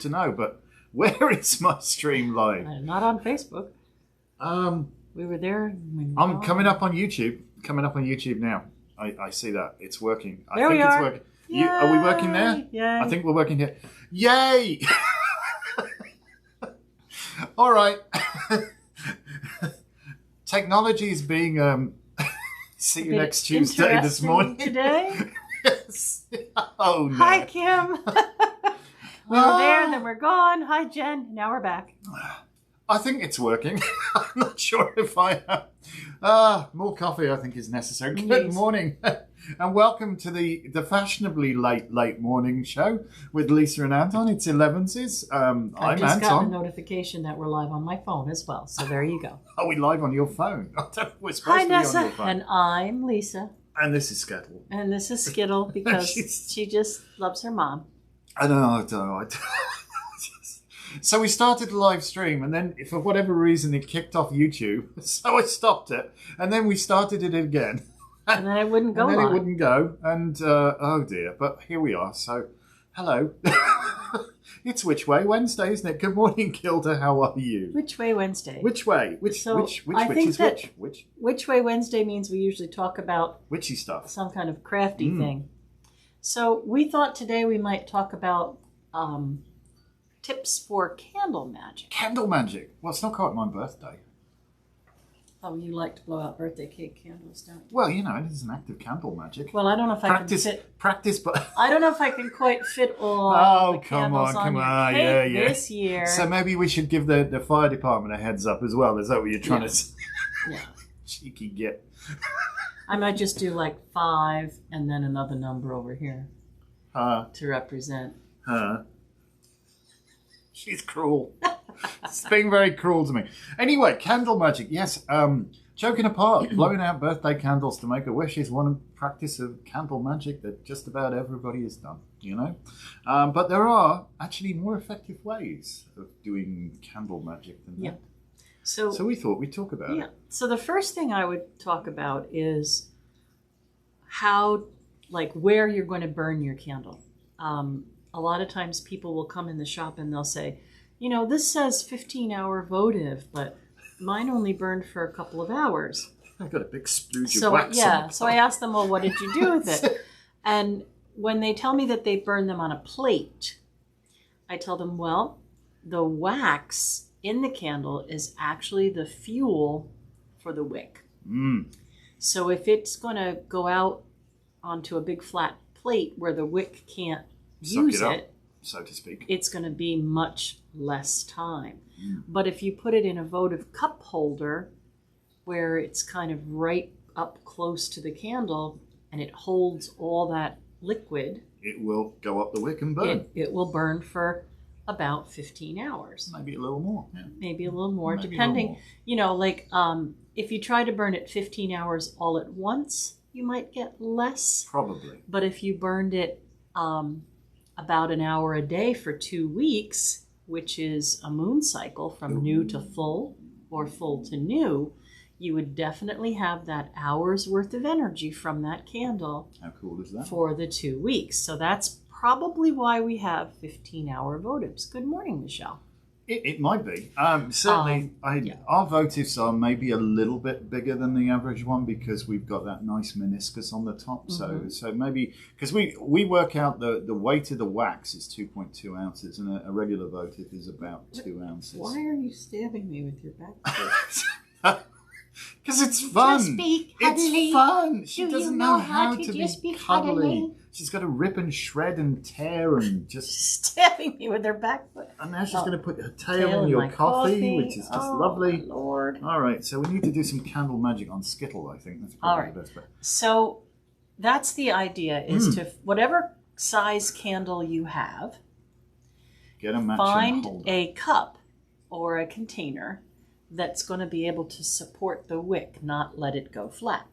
to know, but where is my stream live? Not on Facebook. We were there. I'm coming up on YouTube. Coming up on YouTube now. I see that. It's working. I there think we it's are. working. Are we working there? Yay. I think we're working here. Yay! All right. Technology is being... see you next Tuesday this morning. Today? Yes. Oh, no. Hi, Kim. We were there, then we're gone. Hi, Jen. Now we're back. I think it's working. I'm not sure if I am. More coffee, I think, is necessary. Good morning. And welcome to the fashionably late morning show with Lisa and Anton. It's Elevensies. I'm Anton. I just got a notification that we're live on my phone as well. So there you go. Are we live on your phone? I don't know. We're supposed Hi, to be Nessa. on your phone. And I'm Lisa. And this is Skittle. And this is Skittle because she just loves her mom. I don't know. So we started the live stream, and then for whatever reason it kicked off YouTube. So I stopped it, and then we started it again. And then it wouldn't go. And then live. it wouldn't go, and oh dear. But here we are. So, hello. It's Which Way Wednesday, isn't it? Good morning, Kilda. How are you? Which Way Wednesday? Which way? Which Way Wednesday means we usually talk about witchy stuff, some kind of crafty thing. So we thought today we might talk about tips for candle magic. Candle magic. Well, it's not quite my birthday. Oh, you like to blow out birthday cake candles, don't you? Well, you know, it is an act of candle magic. Well, I don't know if I can fit... Practice, but... I don't know if I can quite fit all the come candles on. your cake this year. So maybe we should give the fire department a heads up as well. Is that what you're trying to say? Yeah. Cheeky git. I might just do like 5 and then another number over here to represent. She's cruel. It's being very cruel to me. Anyway, candle magic. Yes, joking apart, blowing out birthday candles to make a wish is one practice of candle magic that just about everybody has done, you know. But there are actually more effective ways of doing candle magic than that. So we thought we'd talk about it. So the first thing I would talk about is where you're going to burn your candle. A lot of times people will come in the shop and they'll say, you know, this says 15-hour votive, but mine only burned for a couple of hours. I've got a big splooge of wax. So I asked them, well, what did you do with it? And when they tell me that they burn them on a plate, I tell them, well, the wax in the candle is actually the fuel for the wick. So if it's going to go out onto a big flat plate where the wick can't use it, so to speak, it's going to be much less time. But if you put it in a votive cup holder where it's kind of right up close to the candle and it holds all that liquid, it will go up the wick and burn. It will burn for about 15 hours. Maybe a little more. Yeah. Maybe a little more, depending. You know, like if you try to burn it 15 hours all at once, you might get less. Probably. But if you burned it about an hour a day for 2 weeks, which is a moon cycle from new to full or full to new, you would definitely have that hour's worth of energy from that candle. How cool is that? For the 2 weeks. So that's probably why we have 15-hour votives. Good morning, Michelle. It might be. Certainly, our votives are maybe a little bit bigger than the average one because we've got that nice meniscus on the top. So maybe, because we work out the weight of the wax is 2.2 ounces and a regular votive is about 2 ounces. Why are you stabbing me with your back? Because it's fun. Just be cuddly. It's fun. She Do doesn't you know how to just be be cuddly. She's got to rip and shred and tear and just... stabbing me with her back foot. And now she's going to put her tail in your coffee, which is just lovely. My Lord. All right, so we need to do some candle magic on Skittle, I think. That's probably the best bet. So that's the idea, is to, whatever size candle you have, get a matching find holder. a cup or a container that's going to be able to support the wick, not let it go flat.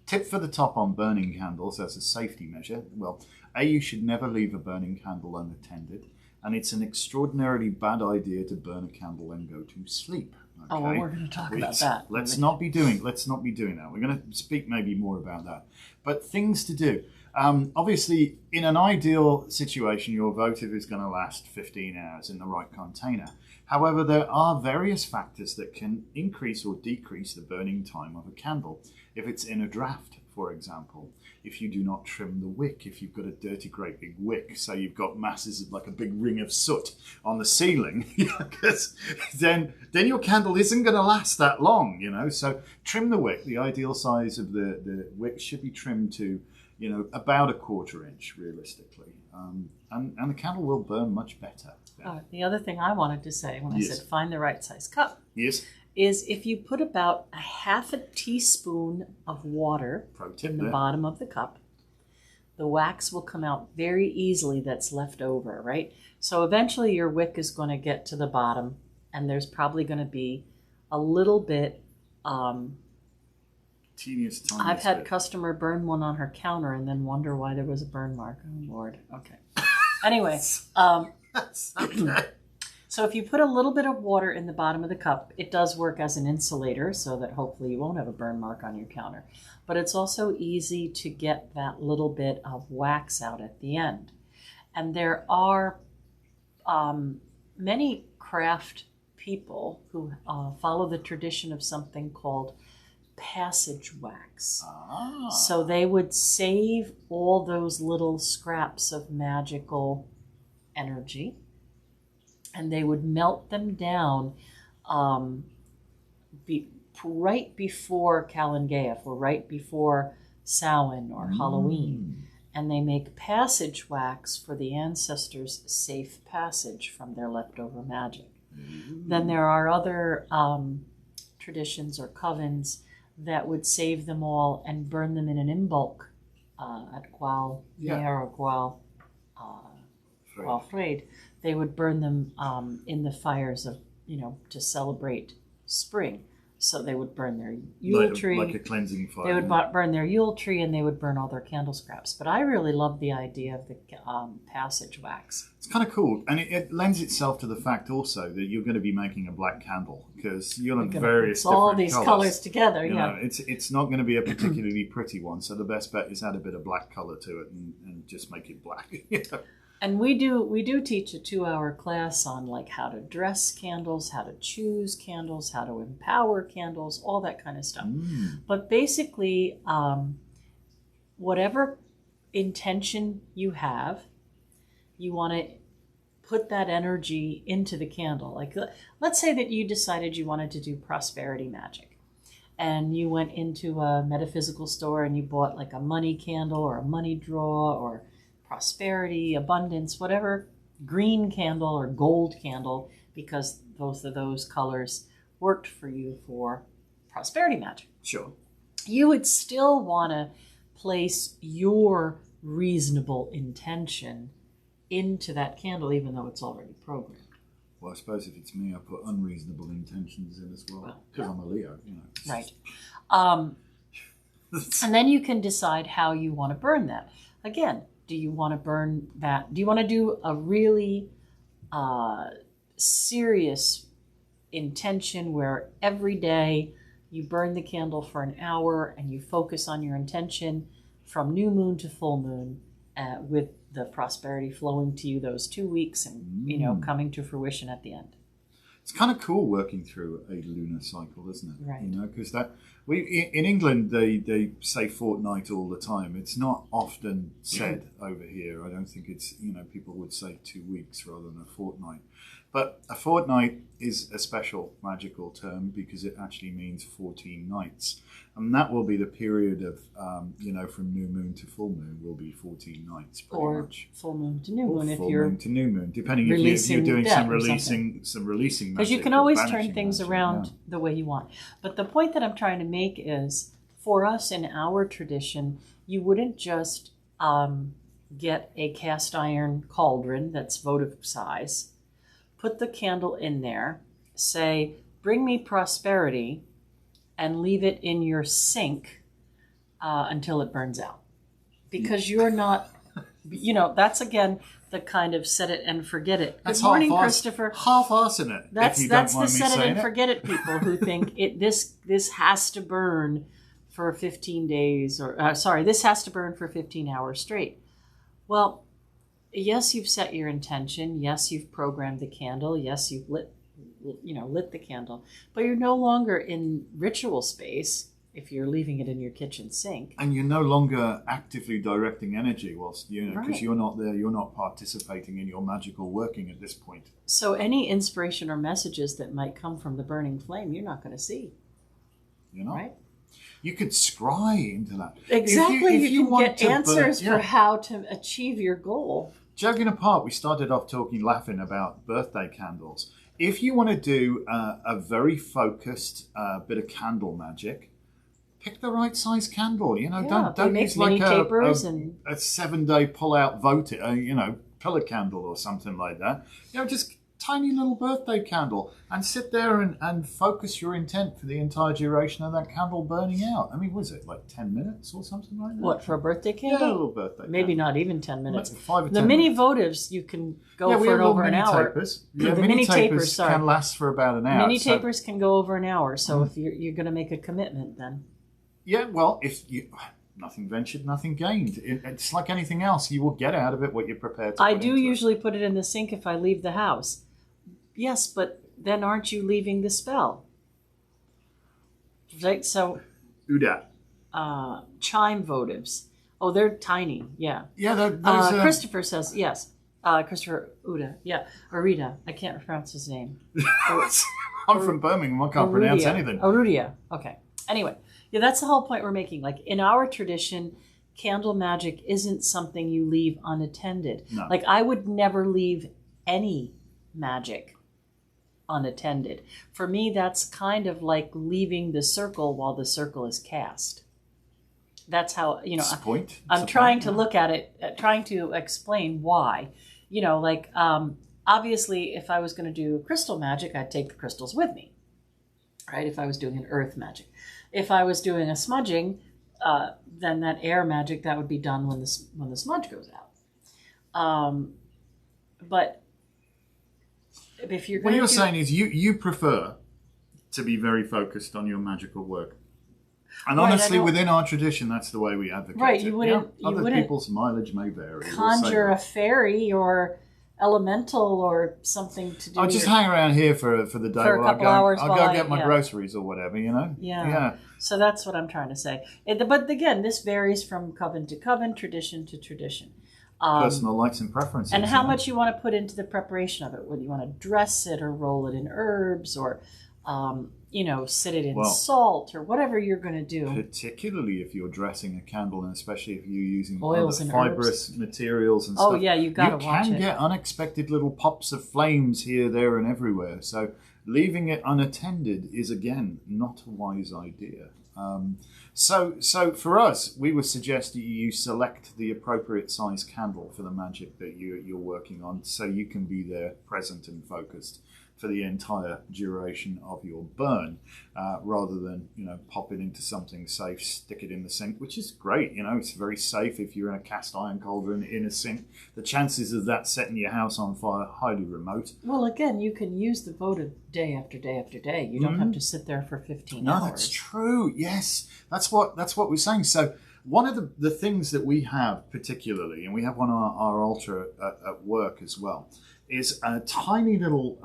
Tip for the top on burning candles as a safety measure. Well, you should never leave a burning candle unattended, and it's an extraordinarily bad idea to burn a candle and go to sleep. Okay? Oh, well, we're going to talk about that. Let's not be doing that. We're going to speak maybe more about that. But things to do. Obviously, in an ideal situation, your votive is going to last 15 hours in the right container. However, there are various factors that can increase or decrease the burning time of a candle. If it's in a draft, for example, if you do not trim the wick, if you've got a dirty, great big wick, so you've got masses of like a big ring of soot on the ceiling, because then your candle isn't going to last that long, So trim the wick. The ideal size of the wick should be trimmed to, about 1/4 inch, realistically. And the candle will burn much better. The other thing I wanted to say when I said find the right size cup. Yes. Is if you put about a 1/2 teaspoon of water in the bottom of the cup, the wax will come out very easily that's left over, right? So eventually your wick is going to get to the bottom, and there's probably going to be a little bit... tiniest I've had a customer burn one on her counter and then wonder why there was a burn mark. Oh, Lord. Okay. Anyway, okay. so if you put a little bit of water in the bottom of the cup, it does work as an insulator so that hopefully you won't have a burn mark on your counter. But it's also easy to get that little bit of wax out at the end. And there are many craft people who follow the tradition of something called passage wax. So they would save all those little scraps of magical energy, and they would melt them down right before Calangaeaf or right before Samhain or Halloween. And they make passage wax for the ancestors' safe passage from their leftover magic. Then there are other traditions or covens that would save them all and burn them in an imbulk at Gwal Nair or Gwal Freid. They would burn them in the fires of, to celebrate spring. So they would burn their Yule tree. Like a cleansing fire. They would burn their Yule tree, and they would burn all their candle scraps. But I really love the idea of the passage wax. It's kind of cool. And it lends itself to the fact also that you're going to be making a black candle, because you'll have various different all these colors together. It's not going to be a particularly pretty one. So the best bet is add a bit of black color to it and just make it black. And we do teach a 2-hour class on like how to dress candles, how to choose candles, how to empower candles, all that kind of stuff. But basically, whatever intention you have, you want to put that energy into the candle. Like, let's say that you decided you wanted to do prosperity magic, and you went into a metaphysical store and you bought like a money candle or a money draw or prosperity, abundance, whatever, green candle or gold candle, because both of those colors worked for you for prosperity magic. Sure. You would still want to place your reasonable intention into that candle, even though it's already programmed. Well, I suppose if it's me, I put unreasonable intentions in as well, because I'm a Leo, Right. And then you can decide how you want to burn that. Again, do you want to burn that? Do you want to do a really serious intention where every day you burn the candle for an hour and you focus on your intention from new moon to full moon, with the prosperity flowing to you those 2 weeks and coming to fruition at the end? It's kind of cool working through a lunar cycle, isn't it? Right. Because in England they say fortnight all the time. It's not often said over here. I don't think it's people would say 2 weeks rather than a fortnight. But a fortnight is a special magical term because it actually means 14 nights, and that will be the period of from new moon to full moon will be 14 nights pretty much. Full moon to new moon, full moon to new moon, depending if you're doing some releasing. Because you can always turn things around the way you want. But the point that I'm trying to make is, for us in our tradition, you wouldn't just get a cast iron cauldron that's votive size, put the candle in there, say, bring me prosperity, and leave it in your sink until it burns out. Because you're not, that's again the kind of set it and forget it. That's Good morning, half-arse, Christopher. Half-arse in it. That's the set it and forget it people who think this has to burn for 15 days, or sorry, this has to burn for 15 hours straight. Well, yes, you've set your intention. Yes, you've programmed the candle. Yes, you've lit the candle, but you're no longer in ritual space if you're leaving it in your kitchen sink. And you're no longer actively directing energy whilst, because Right. you're not there, you're not participating in your magical working at this point. So any inspiration or messages that might come from the burning flame, you're not going to see. Right? You could scry into that. Exactly. If you can want get to answers for how to achieve your goal. Joking apart, we started off laughing about birthday candles. If you want to do a very focused bit of candle magic, pick the right size candle. Don't use like a 7-day pull-out pillar candle or something like that. Just tiny little birthday candle, and sit there and focus your intent for the entire duration of that candle burning out. I mean, was it like 10 minutes or something like that? What, for a birthday candle? Yeah, a little birthday Maybe candle. not even 10 minutes. 5 or 10 The mini minutes. votives, you can go we for have over an mini hour. Tapers. The Mini mini tapers, tapers sorry. can last for about an hour. Mini tapers can go over an hour, so if you're going to make a commitment then. Yeah, well, nothing ventured, nothing gained. It's like anything else. You will get out of it what you're prepared to I put do into it. usually put it in the sink if I leave the house. Yes, but then aren't you leaving the spell? Right, so Uda. chime votives. Oh, they're tiny, yeah. Yeah, those Christopher says, yes. Christopher Uda, yeah. Or Rita, I can't pronounce his name. I'm from Birmingham. I can't pronounce anything. Arudia, okay. Anyway, yeah, that's the whole point we're making. Like, in our tradition, candle magic isn't something you leave unattended. No. Like, I would never leave any magic unattended. For me, that's kind of like leaving the circle while the circle is cast. That's how, I'm trying to look at it, trying to explain why. Obviously, if I was going to do crystal magic, I'd take the crystals with me, right? If I was doing an earth magic. If I was doing a smudging, then that air magic, that would be done when the smudge goes out. But if you're going what you're saying is you prefer to be very focused on your magical work. And honestly, within our tradition, that's the way we advocate right, it. you wouldn't, Other people's mileage may vary. Conjure a fairy or elemental or something to do. I'll just hang around here for the day. For a couple hours I'll go get my groceries or whatever, Yeah. So that's what I'm trying to say. But again, this varies from coven to coven, tradition to tradition. Personal likes and preferences. And how much you want to put into the preparation of it, whether you want to dress it or roll it in herbs or, sit it in salt or whatever you're going to do. Particularly if you're dressing a candle, and especially if you're using oils and fibrous materials and stuff. Oh, yeah, you've got to watch it. You can get unexpected little pops of flames here, there, and everywhere. So leaving it unattended is, again, not a wise idea. So for us, we would suggest that you select the appropriate size candle for the magic that you're working on, so you can be there present and focused for the entire duration of your burn, rather than pop it into something safe, stick it in the sink, which is great. It's very safe if you're in a cast iron cauldron in a sink. The chances of that setting your house on fire are highly remote. Well, again, you can use the votive day after day after day. You don't have to sit there for 15 hours. No, that's true. Yes, that's what we're saying. So one of the things that we have particularly, and we have one on our altar at work as well, is a tiny little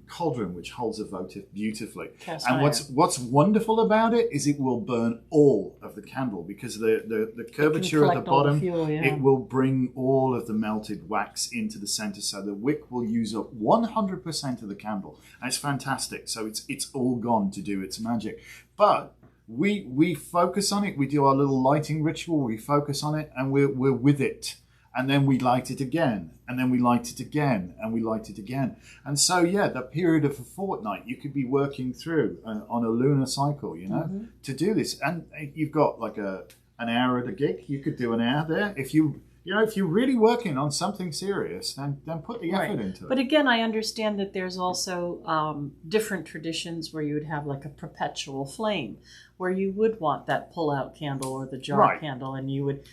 cauldron which holds a votive beautifully. And what's wonderful about it is it will burn all of the candle, because the curvature at the bottom, it will bring all of the melted wax into the center, so the wick will use up 100% of the candle. And it's fantastic. So it's all gone to do its magic. But we focus on it. We do our little lighting ritual. We focus on it, and we're with it. And then we light it again, and then we light it again, and we light it again. And so, that period of a fortnight, you could be working through on a lunar cycle, to do this. And you've got like an hour at a gig. You could do an hour there. If you're really working on something serious, then put the effort into it. But again, I understand that there's also different traditions where you would have like a perpetual flame, where you would want that pull-out candle or the jar candle, and you would,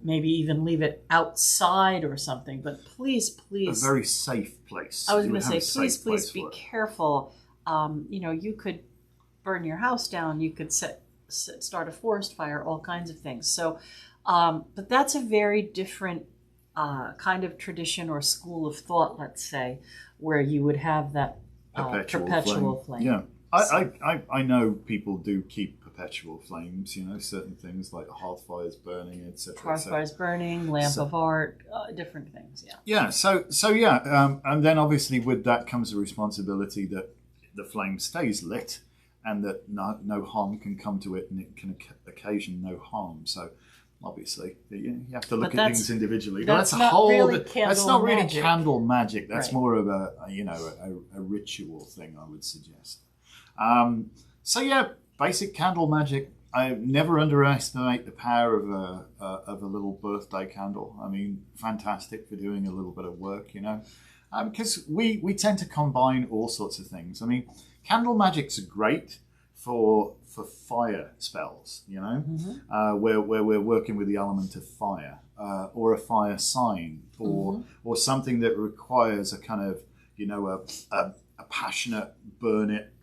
maybe even leave it outside or something. But please. A very safe place. I was going to say, please be careful. You could burn your house down. You could set start a forest fire, all kinds of things. So, but that's a very different kind of tradition or school of thought, let's say, where you would have that perpetual flame. Yeah, I know people do keep perpetual flames. You know, certain things like hearth fires burning, etc. Hearth fires burning, lamp of art, different things. Yeah. Yeah. So yeah, and then obviously with that comes the responsibility that the flame stays lit, and that no harm can come to it, and it can occasion no harm. So obviously, you have to look at things individually. That's a whole. That's not really candle magic. That's right. more of a ritual thing, I would suggest. So yeah, basic candle magic. I never underestimate the power of a little birthday candle. I mean, fantastic for doing a little bit of work, because we tend to combine all sorts of things. I mean, candle magics are great for fire spells, where we're working with the element of fire, or a fire sign, or something that requires a kind of a passionate burn it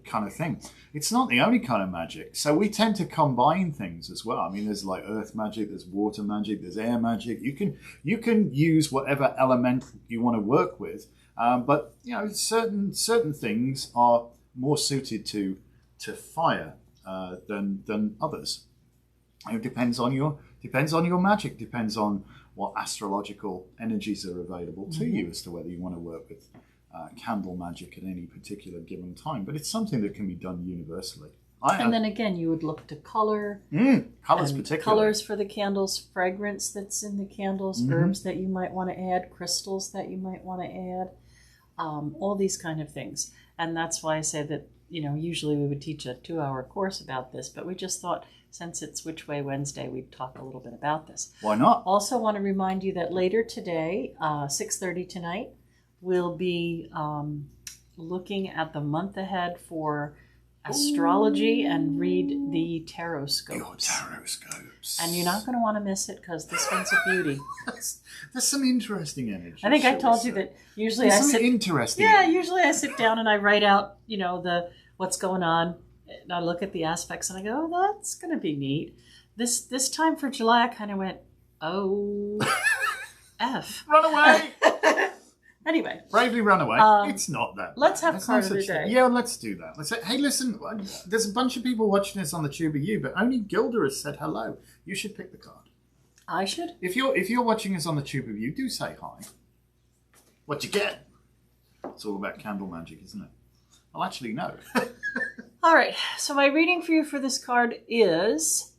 kind of thing. It's not the only kind of magic, so we tend to combine things as well. I mean, there's like earth magic, there's water magic, there's air magic. You can use whatever element you want to work with, but certain things are more suited to fire than others. It depends on your magic, depends on what astrological energies are available to you as to whether you want to work with candle magic at any particular given time. But it's something that can be done universally. And then again, you would look to color. Colors particularly. Colors for the candles, fragrance that's in the candles, herbs that you might want to add, crystals that you might want to add, all these kind of things. And that's why I say that, usually we would teach a 2-hour course about this, but we just thought, since it's Which Way Wednesday, we'd talk a little bit about this. Why not? Also want to remind you that later today, 6:30 tonight, we'll be looking at the month ahead for astrology and read the tarot scopes. Your tarot scopes. And you're not going to want to miss it, because this one's a beauty. There's some interesting energy. I think I told you that usually interesting. Yeah, usually I sit down and I write out, what's going on. And I look at the aspects and I go, oh, that's going to be neat. This time for July, I kind of went, oh, F. Run away. Anyway. Bravely run away. It's not that bad. Let's have card of the day. Yeah, let's do that. Let's say, hey, listen, there's a bunch of people watching this on the Tube of You, but only Gilda has said hello. You should pick the card. I should? If you're watching us on the Tube of You, do say hi. What you get? It's all about candle magic, isn't it? Well, actually, no. All right. So my reading for you for this card is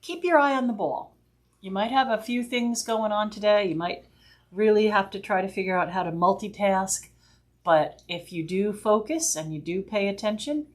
keep your eye on the ball. You might have a few things going on today. You might really have to try to figure out how to multitask. But if you do focus and you do pay attention,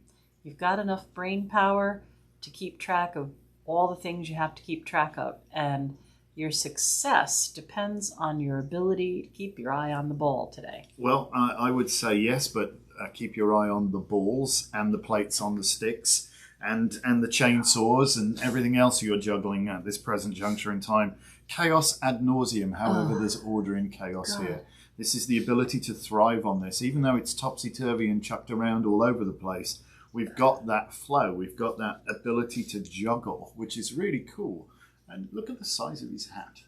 you've got enough brain power to keep track of all the things you have to keep track of. And your success depends on your ability to keep your eye on the ball today. Well, I would say yes, but keep your eye on the balls and the plates on the sticks and the chainsaws and everything else you're juggling at this present juncture in time. Chaos ad nauseum, however, there's order in chaos here. This is the ability to thrive on this. Even though it's topsy-turvy and chucked around all over the place, we've got that flow. We've got that ability to juggle, which is really cool. And look at the size of his hat.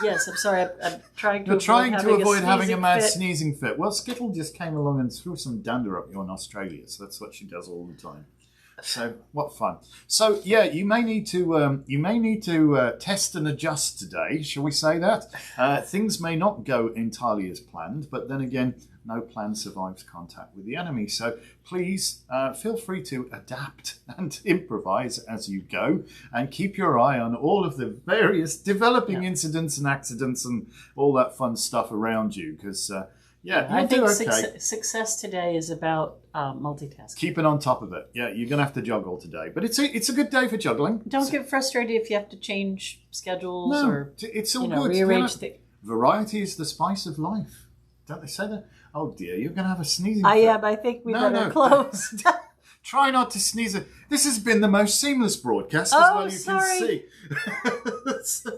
Yes, I'm sorry. I'm trying to You're trying to avoid having a mad fit. sneezing fit. Well, Skittle just came along and threw some dander up you in Australia, so that's what she does all the time. So what fun! So yeah, you may need to test and adjust today. Shall we say that? Things may not go entirely as planned, but then again, no plan survives contact with the enemy. So please feel free to adapt and improvise as you go, and keep your eye on all of the various developing incidents and accidents and all that fun stuff around you, because I think success today is about multitasking. Keeping on top of it. Yeah, you're going to have to juggle today. But it's a good day for juggling. Don't get frustrated if you have to change schedules or it's all good. Rearrange things. Variety is the spice of life. Don't they say that? Oh dear, you're going to have a sneezing fit. Yeah, but I think we better close. Try not to sneeze. This has been the most seamless broadcast, as well you can see.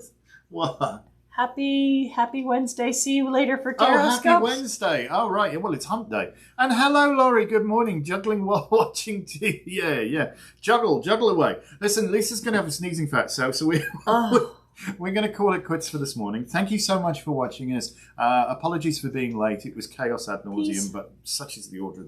What? Happy Wednesday. See you later for Oh, Taroscopes. happy Wednesday. Oh, right. Well, it's hump day. And hello, Laurie. Good morning. Juggling while watching TV. Yeah. Juggle away. Listen, Lisa's going to have a sneezing fit, so we're going to call it quits for this morning. Thank you so much for watching us. Apologies for being late. It was chaos ad nauseum, Peace. but such is the order of